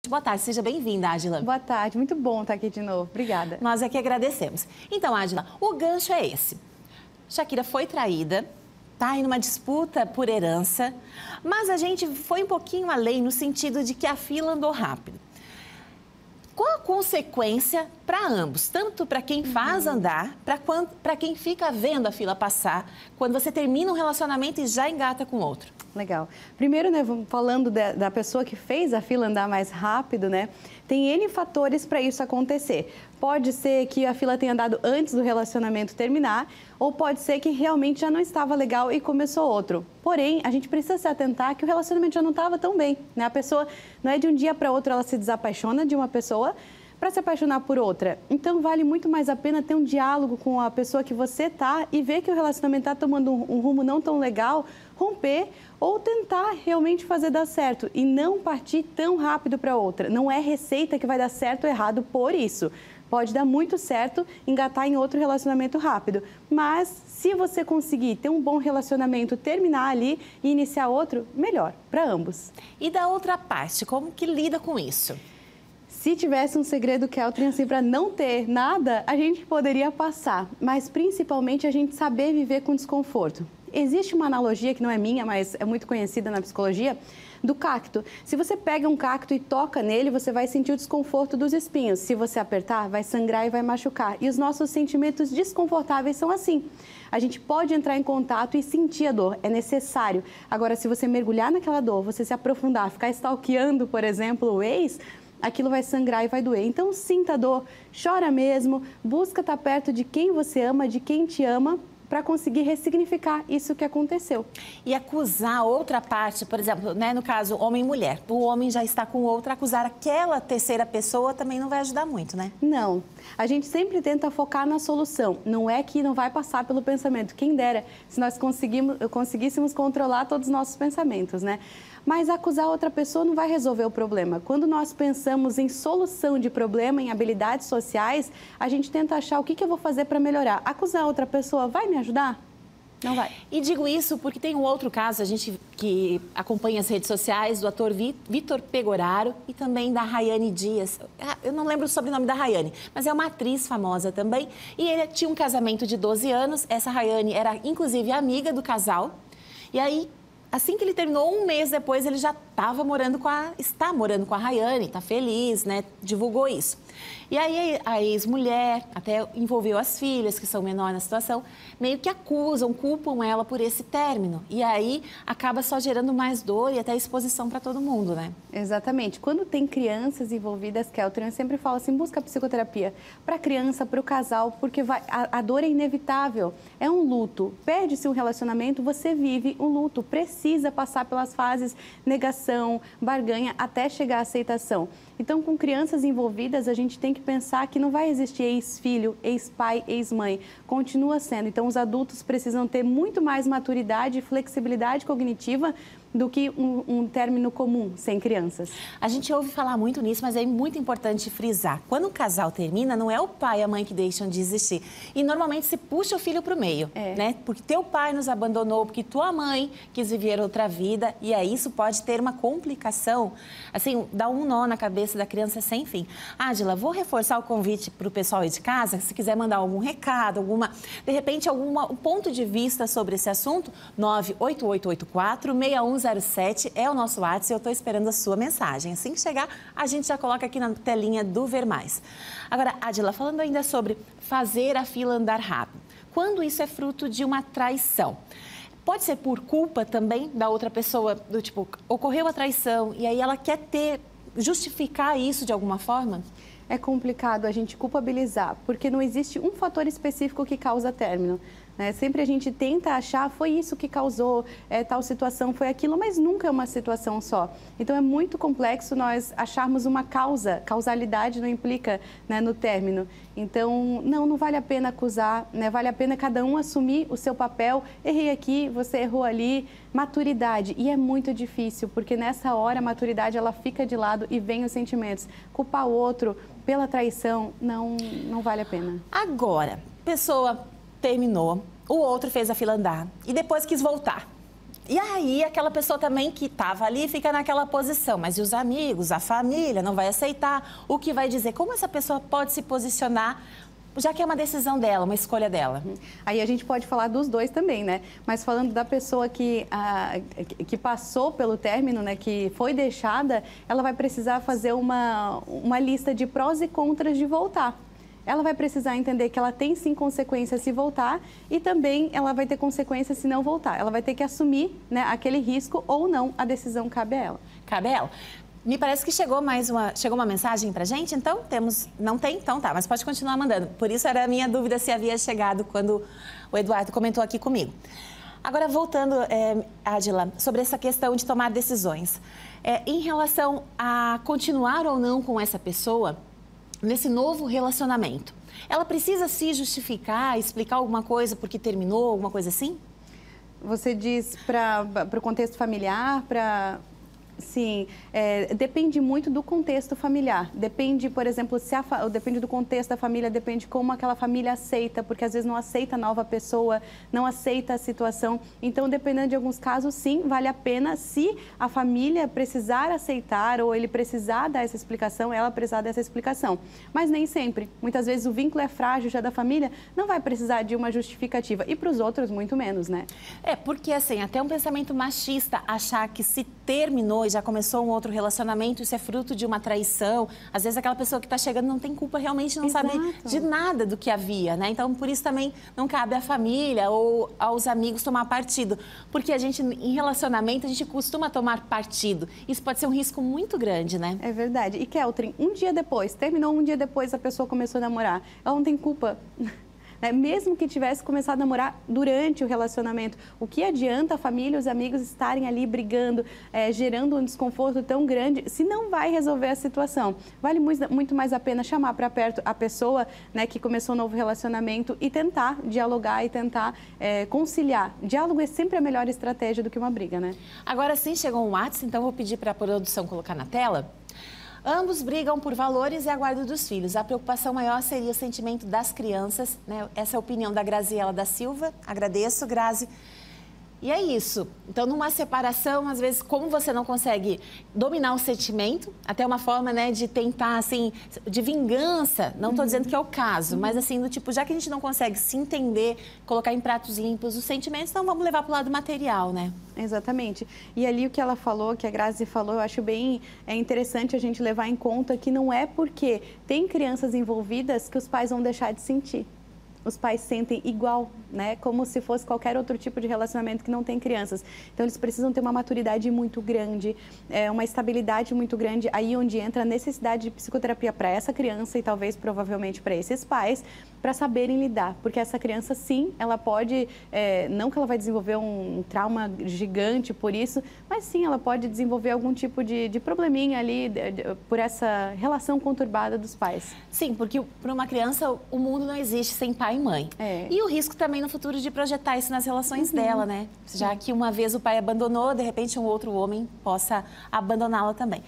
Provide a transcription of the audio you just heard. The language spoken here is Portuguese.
Boa tarde, seja bem-vinda, Ádila. Boa tarde, muito bom estar aqui de novo. Obrigada. Nós é que agradecemos. Então, Ádila, o gancho é esse. Shakira foi traída, tá aí numa disputa por herança, mas a gente foi um pouquinho além no sentido de que a fila andou rápido. Qual a consequência para ambos? Tanto para quem faz andar, para quem fica vendo a fila passar, quando você termina um relacionamento e já engata com outro. Legal. Primeiro, né, falando da pessoa que fez a fila andar mais rápido, né? Tem N fatores para isso acontecer. Pode ser que a fila tenha andado antes do relacionamento terminar, ou pode ser que realmente já não estava legal e começou outro. Porém, a gente precisa se atentar que o relacionamento já não estava tão bem, né? A pessoa, não é de um dia para outro ela se desapaixona de uma pessoa para se apaixonar por outra. Então, vale muito mais a pena ter um diálogo com a pessoa que você tá e ver que o relacionamento está tomando um rumo não tão legal, romper ou tentar realmente fazer dar certo e não partir tão rápido para outra. Não é receita que vai dar certo ou errado por isso. Pode dar muito certo engatar em outro relacionamento rápido, mas se você conseguir ter um bom relacionamento, terminar ali e iniciar outro, melhor para ambos. E da outra parte, como que lida com isso? Se tivesse um segredo, Keltrin, assim, para não ter nada, a gente poderia passar, mas principalmente a gente saber viver com desconforto. Existe uma analogia que não é minha, mas é muito conhecida na psicologia, do cacto. Se você pega um cacto e toca nele, você vai sentir o desconforto dos espinhos. Se você apertar, vai sangrar e vai machucar. E os nossos sentimentos desconfortáveis são assim. A gente pode entrar em contato e sentir a dor, é necessário. Agora, se você mergulhar naquela dor, você se aprofundar, ficar stalkeando, por exemplo, o ex, aquilo vai sangrar e vai doer. Então, sinta a dor, chora mesmo, busca estar perto de quem você ama, de quem te ama, para conseguir ressignificar isso que aconteceu. E acusar outra parte, por exemplo, né, no caso homem e mulher, o homem já está com outra, acusar aquela terceira pessoa também não vai ajudar muito, né? Não. A gente sempre tenta focar na solução. Não é que não vai passar pelo pensamento. Quem dera se nós conseguíssemos controlar todos os nossos pensamentos, né? Mas acusar outra pessoa não vai resolver o problema. Quando nós pensamos em solução de problema, em habilidades sociais, a gente tenta achar o que eu vou fazer para melhorar. Acusar outra pessoa vai me ajudar? Não vai. E digo isso porque tem um outro caso, a gente que acompanha as redes sociais, do ator Vitor Pegoraro e também da Rayane Dias. Eu não lembro o sobrenome da Rayane, mas é uma atriz famosa também. E ele tinha um casamento de 12 anos, essa Rayane era inclusive amiga do casal. E aí, assim que ele terminou, um mês depois, ele já está morando com a Rayane, está feliz, né? Divulgou isso. E aí a ex-mulher, até envolveu as filhas, que são menores na situação, meio que culpam ela por esse término. E aí acaba só gerando mais dor e até exposição para todo mundo, né? Exatamente. Quando tem crianças envolvidas, Keltrin, eu sempre falo assim, busca psicoterapia para a criança, para o casal, porque a dor é inevitável. É um luto. Perde-se um relacionamento, você vive um luto. Precisa passar pelas fases negação, barganha, até chegar à aceitação. Então, com crianças envolvidas, a gente tem que pensar que não vai existir ex-filho, ex-pai, ex-mãe. Continua sendo. Então, os adultos precisam ter muito mais maturidade e flexibilidade cognitiva do que um término comum sem crianças. A gente ouve falar muito nisso, mas é muito importante frisar. Quando um casal termina, não é o pai e a mãe que deixam de existir. E normalmente se puxa o filho para o meio, né? Porque teu pai nos abandonou, porque tua mãe quis viver outra vida. E aí isso pode ter uma complicação, assim, dá um nó na cabeça da criança sem fim. Ádila, vou reforçar o convite para o pessoal aí de casa, se quiser mandar algum recado, de repente, algum ponto de vista sobre esse assunto, 98884-6107 é o nosso WhatsApp e eu estou esperando a sua mensagem. Assim que chegar, a gente já coloca aqui na telinha do Ver Mais. Agora, Ádila, falando ainda sobre fazer a fila andar rápido. Quando isso é fruto de uma traição? Pode ser por culpa também da outra pessoa, do tipo, ocorreu a traição e aí ela quer justificar isso de alguma forma? É complicado a gente culpabilizar, porque não existe um fator específico que causa término. Né? Sempre a gente tenta achar, foi isso que causou tal situação, foi aquilo, mas nunca é uma situação só. Então é muito complexo nós acharmos uma causalidade não implica, né, no término. Então não vale a pena acusar, né? Vale a pena cada um assumir o seu papel, errei aqui, você errou ali, maturidade. E é muito difícil, porque nessa hora a maturidade ela fica de lado e vem os sentimentos. Culpar o outro pela traição não vale a pena. Agora, pessoa terminou, o outro fez a fila andar e depois quis voltar. E aí, aquela pessoa também que estava ali fica naquela posição. Mas e os amigos, a família, não vai aceitar? O que vai dizer? Como essa pessoa pode se posicionar, já que é uma decisão dela, uma escolha dela? Aí a gente pode falar dos dois também, né? Mas falando da pessoa que passou pelo término, né? Que foi deixada, ela vai precisar fazer uma lista de prós e contras de voltar. Ela vai precisar entender que ela tem sim consequências se voltar e também ela vai ter consequências se não voltar. Ela vai ter que assumir, né, aquele risco ou não, a decisão cabe a ela. Cabe a ela. Me parece que chegou uma mensagem pra gente, então temos... Não tem? Então tá, mas pode continuar mandando. Por isso era a minha dúvida se havia chegado quando o Eduardo comentou aqui comigo. Agora, voltando, Adila, sobre essa questão de tomar decisões. Em relação a continuar ou não com essa pessoa, nesse novo relacionamento, ela precisa se justificar, explicar alguma coisa porque terminou, alguma coisa assim? Você diz para o contexto familiar, para... Sim, depende muito do contexto familiar. Depende, por exemplo, depende do contexto da família, depende como aquela família aceita, porque às vezes não aceita a nova pessoa, não aceita a situação. Então, dependendo de alguns casos, sim, vale a pena, se a família precisar aceitar ou ele precisar dar essa explicação, ela precisar dessa explicação. Mas nem sempre. Muitas vezes o vínculo é frágil já da família, não vai precisar de uma justificativa. E para os outros, muito menos, né? Porque assim, até um pensamento machista achar que se terminou e já começou um outro relacionamento, isso é fruto de uma traição. Às vezes aquela pessoa que está chegando não tem culpa, realmente não sabe de nada do que havia, né? Então, por isso também não cabe à família ou aos amigos tomar partido. Porque a gente, em relacionamento, a gente costuma tomar partido. Isso pode ser um risco muito grande, né? É verdade. E, Keltrin, terminou um dia depois, a pessoa começou a namorar. Ela não tem culpa. Mesmo que tivesse começado a namorar durante o relacionamento, o que adianta a família e os amigos estarem ali brigando, gerando um desconforto tão grande, se não vai resolver a situação? Vale muito mais a pena chamar para perto a pessoa, né, que começou um novo relacionamento e tentar dialogar e tentar conciliar. Diálogo é sempre a melhor estratégia do que uma briga, né? Agora sim, chegou um WhatsApp, então vou pedir para a produção colocar na tela. Ambos brigam por valores e a guarda dos filhos. A preocupação maior seria o sentimento das crianças, né? Essa é a opinião da Graziela da Silva. Agradeço, Grazi. E é isso. Então, numa separação, às vezes, como você não consegue dominar o sentimento, até uma forma, né, de tentar, assim, de vingança, não estou dizendo que é o caso, mas assim, do tipo, já que a gente não consegue se entender, colocar em pratos limpos os sentimentos, então vamos levar para o lado material, né? Exatamente. E ali o que ela falou, que a Grazi falou, eu acho bem interessante a gente levar em conta que não é porque tem crianças envolvidas que os pais vão deixar de sentir. Os pais sentem igual, né? Como se fosse qualquer outro tipo de relacionamento que não tem crianças. Então, eles precisam ter uma maturidade muito grande, uma estabilidade muito grande, aí onde entra a necessidade de psicoterapia para essa criança e talvez, provavelmente, para esses pais, para saberem lidar. Porque essa criança, sim, ela pode, não que ela vai desenvolver um trauma gigante por isso, mas sim, ela pode desenvolver algum tipo de probleminha ali por essa relação conturbada dos pais. Sim, porque para uma criança, o mundo não existe sem pai e mãe. E o risco também no futuro de projetar isso nas relações dela, né? Já que uma vez o pai abandonou, de repente um outro homem possa abandoná-la também.